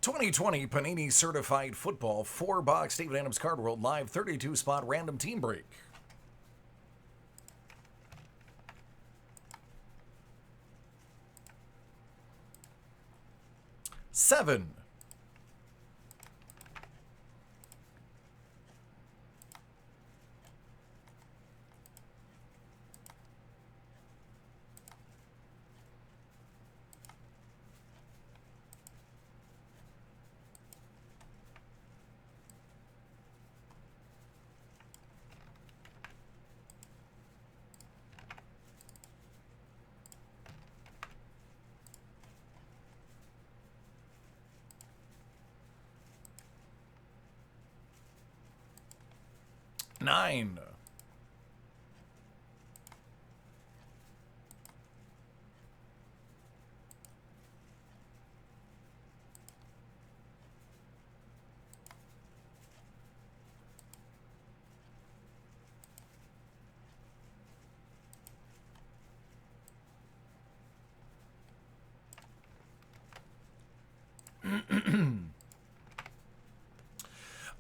2020 Panini Certified Football 4-box David Adams Card World Live 32 spot random team break. Seven. Nine.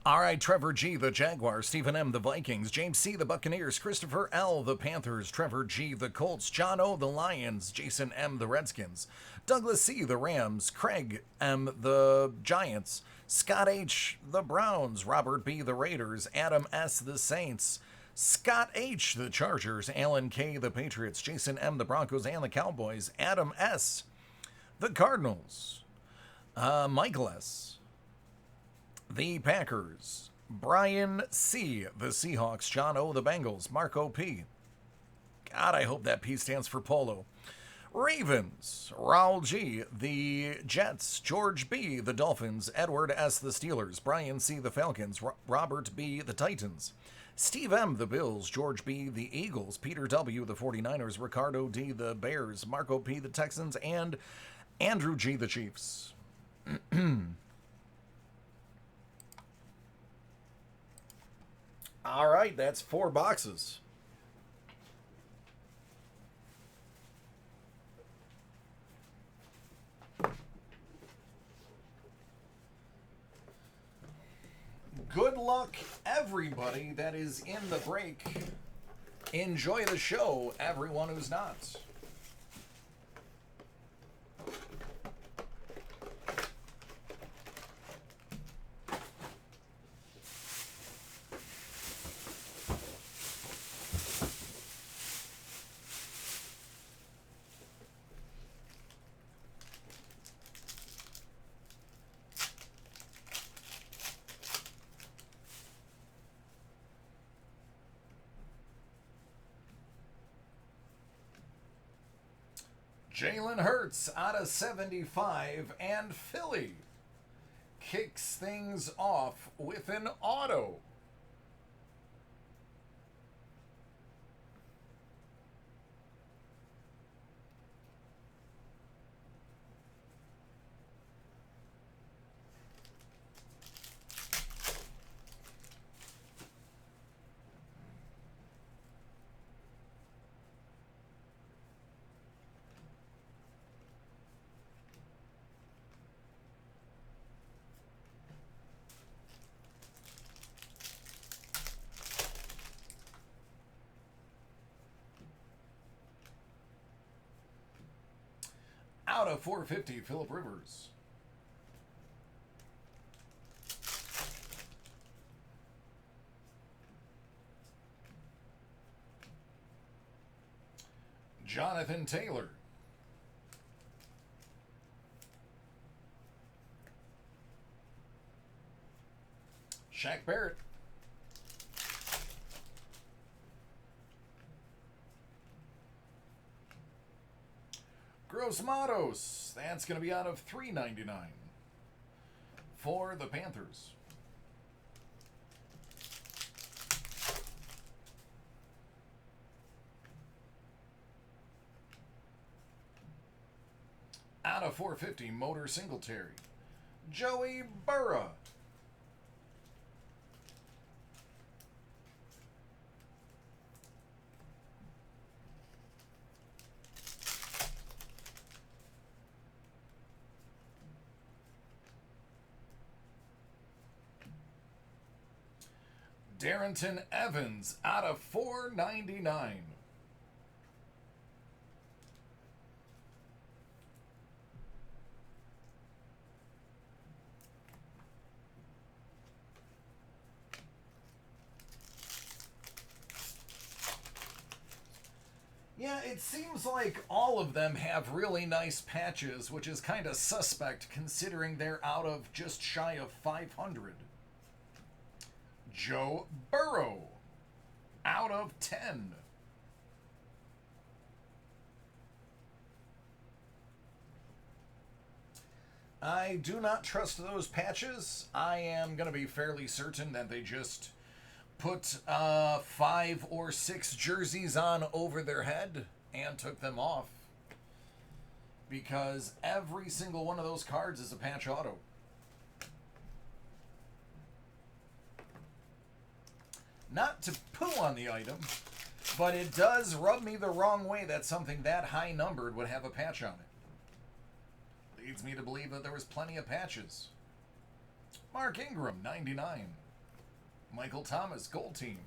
All right, Trevor G, the Jaguars, Stephen M, the Vikings, James C, the Buccaneers, Christopher L, the Panthers, Trevor G, the Colts, John O, the Lions, Jason M, the Redskins, Douglas C, the Rams, Craig M, the Giants, Scott H, the Browns, Robert B, the Raiders, Adam S, the Saints, Scott H, the Chargers, Alan K, the Patriots, Jason M, the Broncos and the Cowboys, Adam S, the Cardinals, Michael S, the Packers, Brian C, the Seahawks, John O, the Bengals, Marco P. God, I hope that P stands for Polo. Ravens, Raul G, the Jets, George B, the Dolphins, Edward S, the Steelers, Brian C, the Falcons, Robert B, the Titans, Steve M, the Bills, George B, the Eagles, Peter W, the 49ers, Ricardo D, the Bears, Marco P, the Texans, and Andrew G, the Chiefs. All right, that's 4 boxes. Good luck, everybody that is in the break. Enjoy the show, everyone who's not. Jalen Hurts out of 75, and Philly kicks things off with an auto. Out of 450, Phillip Rivers. Jonathan Taylor. Shaq Barrett. Gross Matos. That's going to be out of $3.99 for the Panthers. Out of 450, Motor Singletary. Joey Burrow. Darrington Evans out of 499. Yeah, it seems like all of them have really nice patches, which is kind of suspect considering they're out of just shy of 500. Joe Burrow, out of 10. I do not trust those patches. I am going to be fairly certain that they just put 5 or 6 jerseys on over their head and took them off. Because every single one of those cards is a patch auto. Not to poo on the item, but it does rub me the wrong way that something that high numbered would have a patch on it. Leads me to believe that there was plenty of patches. Mark Ingram, 99. Michael Thomas, Gold Team.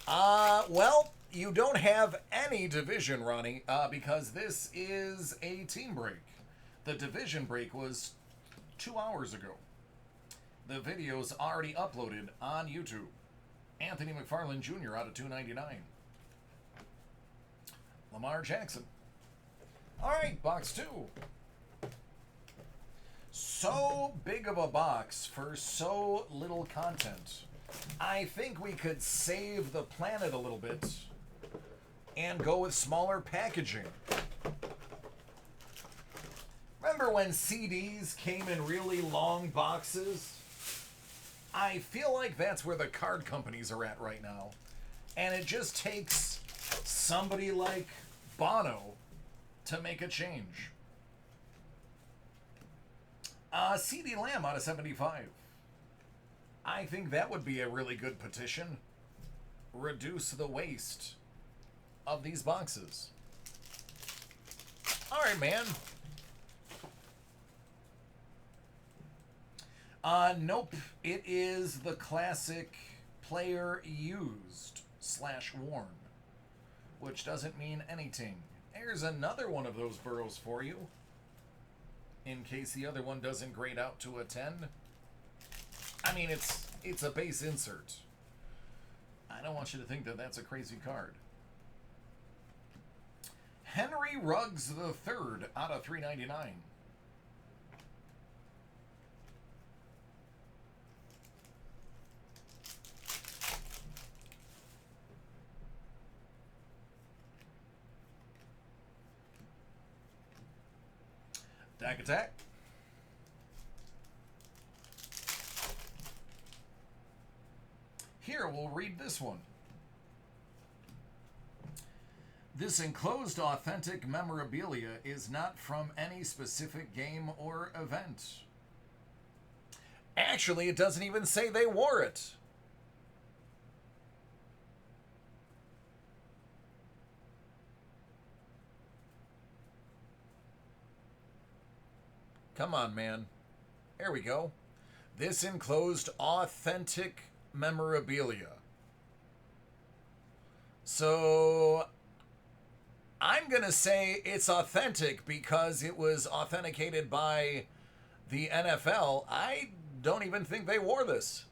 Well, you don't have any division, Ronnie, because this is a team break. The division break was 2 hours ago. The video's already uploaded on YouTube. Anthony McFarland Jr. out of 299. Lamar Jackson. All right, box 2. So big of a box for so little content. I think we could save the planet a little bit and go with smaller packaging. Remember when CDs came in really long boxes? I feel like that's where the card companies are at right now. And it just takes somebody like Bono to make a change. CD Lamb out of 75. I think that would be a really good petition. Reduce the waste of these boxes. All right, man. Nope. It is the classic player used / worn, which doesn't mean anything. Here's another one of those Burrows for you, in case the other one doesn't grade out to a 10. I mean, it's a base insert. I don't want you to think that that's a crazy card. Henry Ruggs III out of 399. Dak Attack. Here, we'll read this one. This enclosed authentic memorabilia is not from any specific game or event. Actually, it doesn't even say they wore it. Come on, man. There we go. This enclosed authentic memorabilia. So I'm going to say it's authentic because it was authenticated by the NFL. I don't even think they wore this,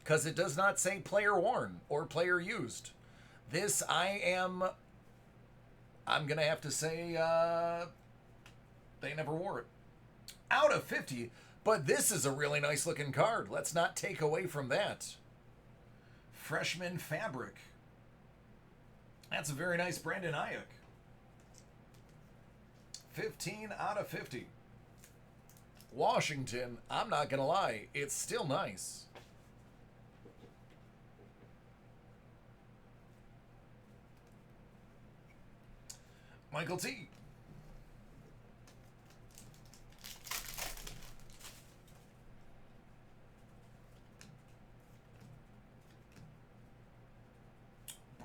because it does not say player worn or player used. This I'm going to have to say they never wore it. Out of 50, but this is a really nice looking card. Let's not take away from that. Freshman Fabric. That's a very nice Brandon Ayuk. 15 out of 50. Washington, I'm not going to lie, it's still nice. Michael T.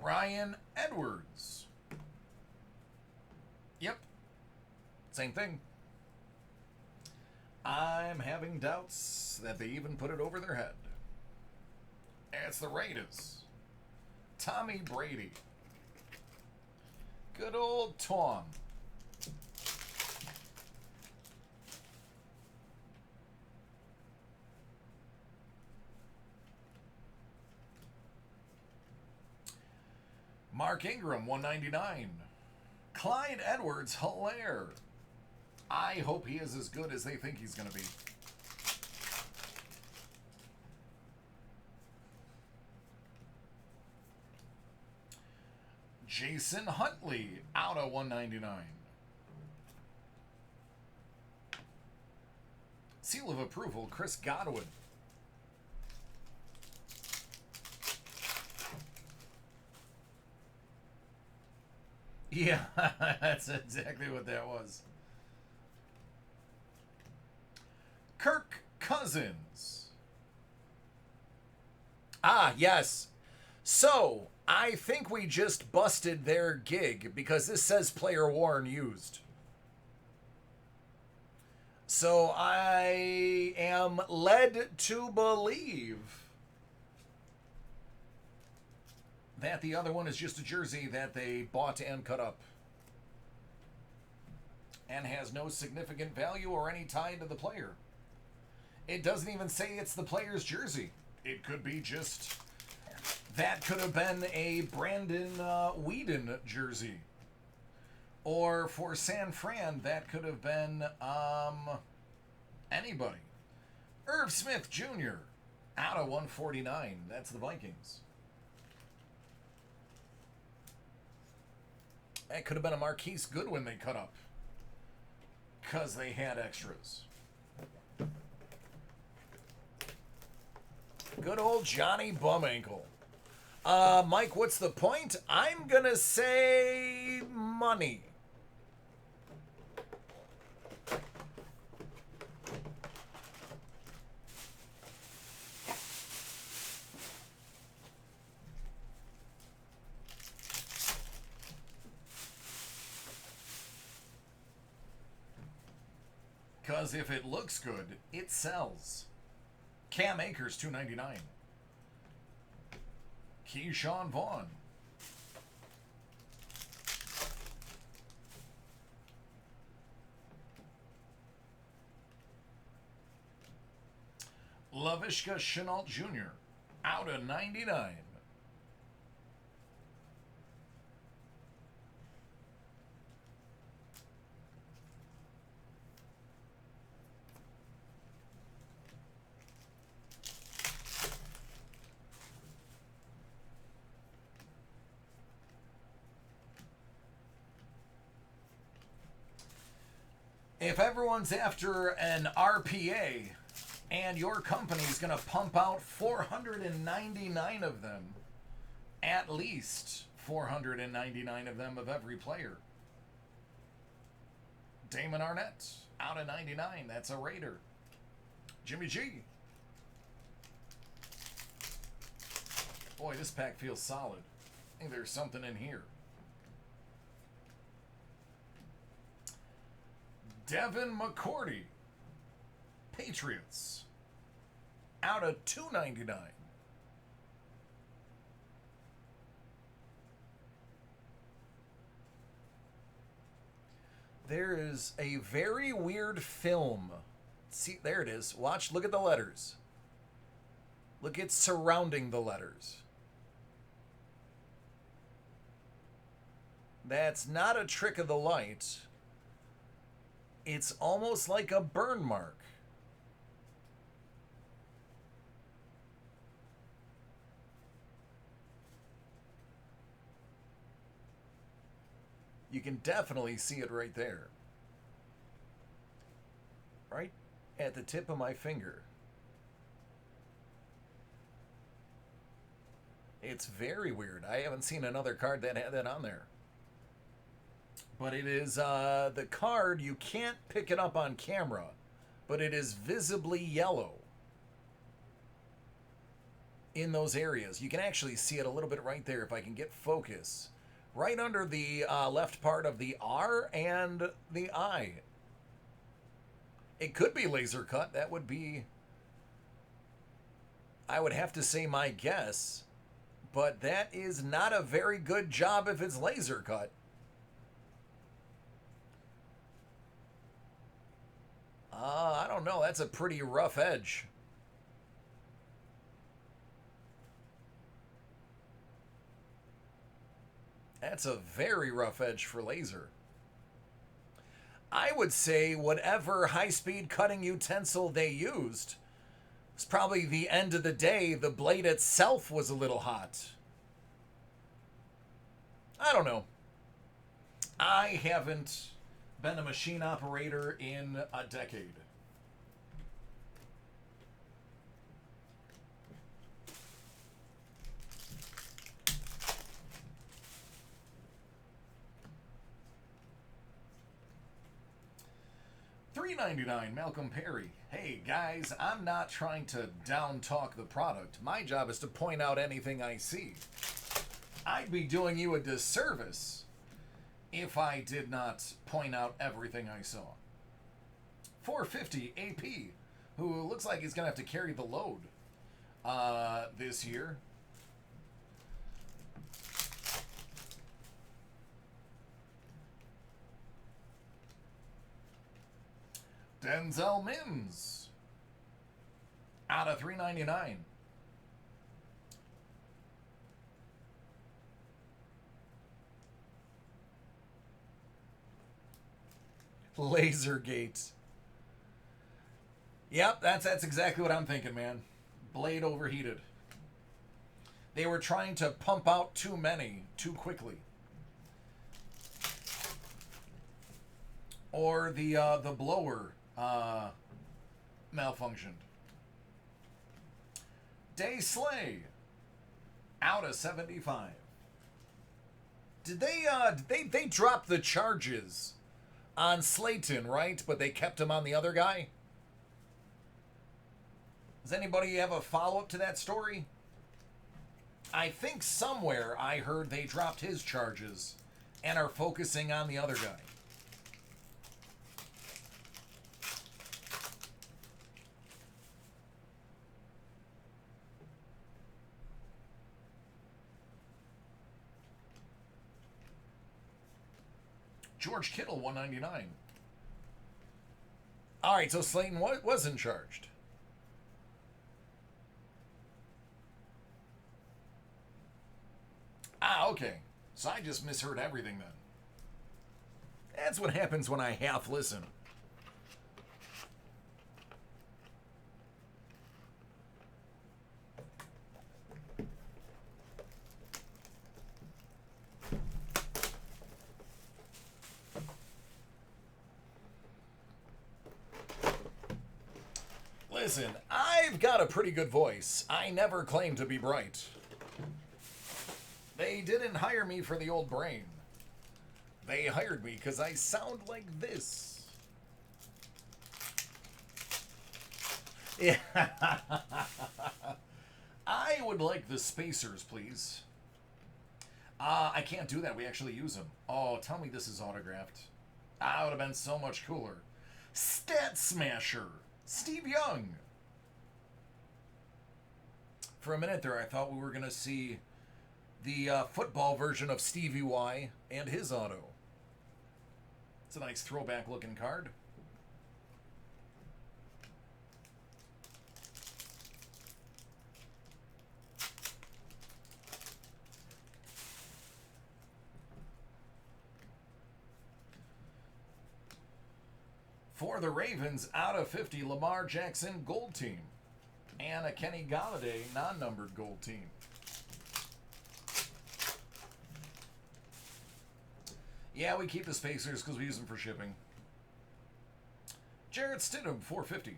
Brian Edwards. Yep. Same thing. I'm having doubts that they even put it over their head. It's the Raiders. Tommy Brady. Good old Tom. Mark Ingram, 199. Clyde Edwards-Helaire. I hope he is as good as they think he's going to be. Jason Huntley, out of 199. Seal of approval, Chris Godwin. Yeah, that's exactly what that was. Kirk Cousins. Ah, yes. So, I think we just busted their gig because this says player worn used. So, I am led to believe that the other one is just a jersey that they bought and cut up and has no significant value or any tie to the player. It doesn't even say it's the player's jersey. It could be just... That could have been a Brandon Whedon jersey. Or for San Fran, that could have been anybody. Irv Smith Jr., out of 149. That's the Vikings. That could have been a Marquise Goodwin they cut up because they had extras. Good old Johnny Bumankle. Mike, what's the point? I'm going to say money. Because if it looks good, it sells. Cam Akers, $2.99. Keyshawn Vaughn. Laviska Shenault Jr., out of 99. If everyone's after an RPA and your company's going to pump out 499 of them, at least 499 of them of every player. Damon Arnett, out of 99. That's a Raider. Jimmy G. Boy, this pack feels solid. I think there's something in here. Devin McCourty, Patriots, out of 299. There is a very weird film. See, there it is. Watch, look at the letters. Look at surrounding the letters. That's not a trick of the light. It's almost like a burn mark. You can definitely see it right there. Right at the tip of my finger. It's very weird. I haven't seen another card that had that on there. But it is the card, you can't pick it up on camera, but it is visibly yellow in those areas. You can actually see it a little bit right there if I can get focus. Right under the left part of the R and the I. It could be laser cut. That would be, I would have to say, my guess. But that is not a very good job if it's laser cut. I don't know. That's a pretty rough edge. That's a very rough edge for laser. I would say whatever high-speed cutting utensil they used, it's probably the end of the day, the blade itself was a little hot. I don't know. I haven't been a machine operator in a decade. $3.99, Malcolm Perry. Hey guys, I'm not trying to down talk the product. My job is to point out anything I see. I'd be doing you a disservice if I did not point out everything I saw. 450 AP, who looks like he's going to have to carry the load this year. Denzel Mims out of $3.99. Lasergate. Yep, that's exactly what I'm thinking, man. Blade overheated. They were trying to pump out too many too quickly. Or the blower malfunctioned. Day Slay out of 75. Did they drop the charges on Slayton, right? But they kept him on the other guy? Does anybody have a follow-up to that story? I think somewhere I heard they dropped his charges and are focusing on the other guy. George Kittle, $1.99. All right, so Slayton wasn't charged. Ah, okay. So I just misheard everything then. That's what happens when I half listen. Listen, I've got a pretty good voice. I never claimed to be bright. They didn't hire me for the old brain. They hired me because I sound like this. Yeah. I would like the spacers, please. I can't do that. We actually use them. Oh, tell me this is autographed. That would have been so much cooler. Stat Smasher. Steve Young. For a minute there, I thought we were going to see the football version of Stevie Y and his auto. It's a nice throwback looking card. For the Ravens, out of 50, Lamar Jackson, gold team. And a Kenny Galladay, non-numbered gold team. Yeah, we keep the spacers because we use them for shipping. Jarrett Stidham, 450.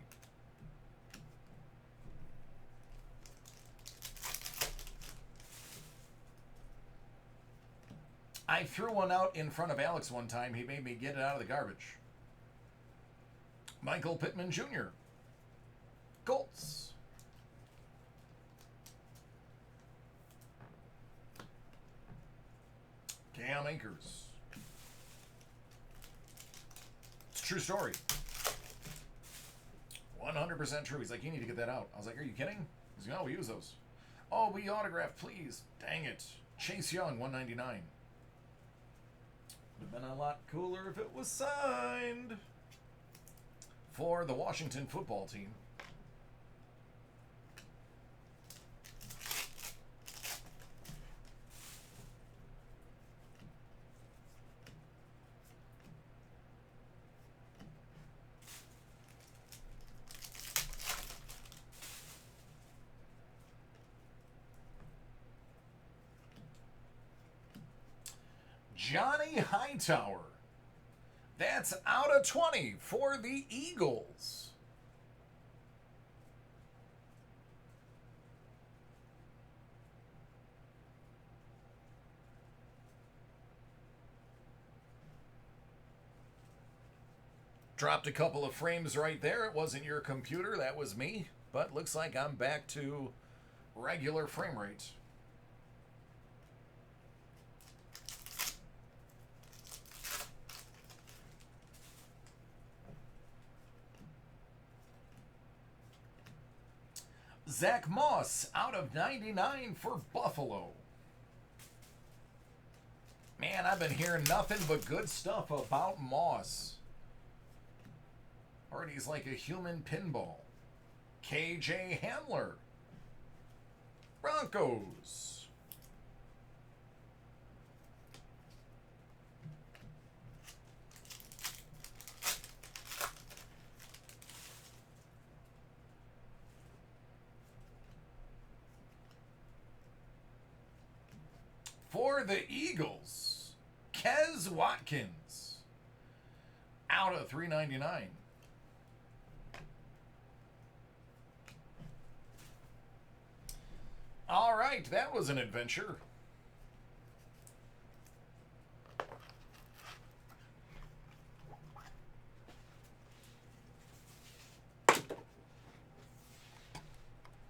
I threw one out in front of Alex one time. He made me get it out of the garbage. Michael Pittman Jr. Colts. Cam Akers. It's a true story. 100% true. He's like, you need to get that out. I was like, are you kidding? He's like, no, we use those. Oh, we autograph, please. Dang it. Chase Young, 199. Would have been a lot cooler if it was signed. For the Washington football team. Johnny Hightower. That's out of 20 for the Eagles. Dropped a couple of frames right there. It wasn't your computer, that was me. But looks like I'm back to regular frame rate. Zach Moss out of 99 for Buffalo. Man, I've been hearing nothing but good stuff about Moss. Heard he's like a human pinball. KJ Hamler. Broncos. For the Eagles, Kez Watkins. Out of 399. All right, that was an adventure.